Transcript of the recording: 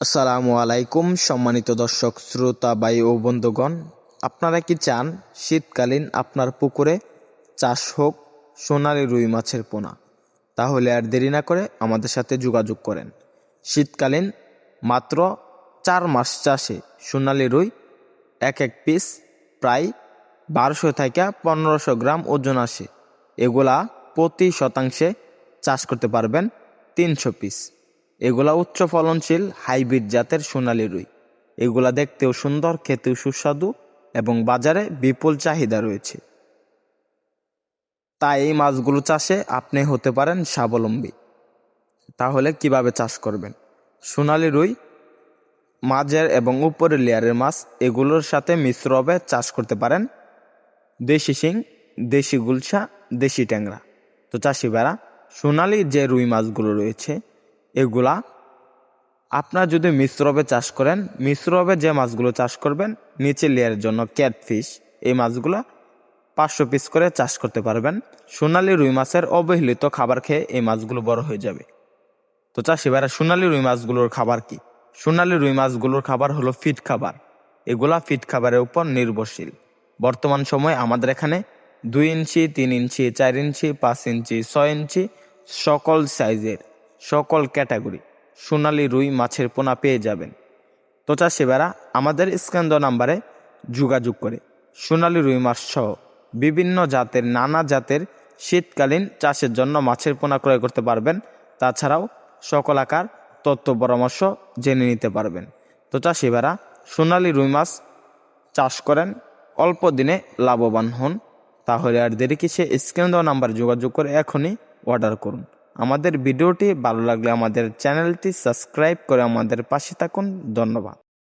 আসসালামু আলাইকুম সম্মানিত দর্শক শ্রোতা ভাই ও বন্ধুগণ, আপনারা কি চান শীতকালীন আপনার পুকুরে চাষ হোক সোনালী রুই মাছের পোনা? তাহলে আর দেরি না করে আমাদের সাথে যোগাযোগ করেন। শীতকালীন মাত্র 4 মাস চাষে সোনালী রুই এক পিস প্রায় 1200 থেকে 1500 গ্রাম ওজন আসে। এগুলা প্রতি শতাংশে চাষ করতে পারবেন 300 পিস। এগুলা উচ্চ ফলনশীল হাইব্রিড জাতের সোনালী রুই। এগুলা দেখতেও সুন্দর, খেতেও সুস্বাদু এবং বাজারে বিপুল চাহিদা রয়েছে। তাই এই মাছগুলো চাষে আপনি হতে পারেন স্বাবলম্বী। তাহলে কিভাবে চাষ করবেন? সোনালী রুই মাঝের এবং উপরের লেয়ারের মাছ, এগুলোর সাথে মিশ্রভাবে চাষ করতে পারেন দেশি শিং, দেশি গুলশা, দেশি ট্যাংরা। তো চাষি ভাইরা, সোনালী যে রুই মাছগুলো রয়েছে এগুলা আপনারা যদি মিশ্রভাবে চাষ করেন, মিশ্রভাবে যে মাছগুলো চাষ করবেন নিচের লেয়ারের জন্য ক্যাটফিশ, এই মাছগুলো 500 পিস করে চাষ করতে পারবেন। সোনালী রুই মাছের অবহেলিত খাবার খেয়ে এই মাছগুলো বড় হয়ে যাবে। তো চাষি ভাইরা, সোনালী রুই মাছগুলোর খাবার কি? সোনালী রুই মাছগুলোর খাবার হলো ফিড খাবার। এগুলা ফিড খাবারের উপর নির্ভরশীল। বর্তমান সময়ে আমাদের এখানে 2 ইঞ্চি, 3 ইঞ্চি, 4 ইঞ্চি, 5 ইঞ্চি, 6 ইঞ্চি সকল সাইজের, সকল ক্যাটাগরি সোনালী রুই মাছের পোনা পেয়ে যাবেন। তো চাষি ভাইরা, আমাদের স্ক্যান দেওয়া নাম্বারে যোগাযোগ করে সোনালী রুই মাছ সহ বিভিন্ন জাতের, নানা জাতের শীতকালীন চাষের জন্য মাছের পোনা ক্রয় করতে পারবেন। তাছাড়াও সকল আকার তথ্য পরামর্শ জেনে নিতে পারবেন। তো চাষি ভাইরা, সোনালী রুই মাছ চাষ করেন, অল্প দিনে লাভবান হন। তাহলে আর দেরি কিসে? স্ক্রিন দেওয়া নাম্বার যোগাযোগ করে এখনই অর্ডার করুন। আমাদের ভিডিওটি ভালো লাগলে আমাদের চ্যানেলটি সাবস্ক্রাইব করে আমাদের পাশে থাকুন। ধন্যবাদ।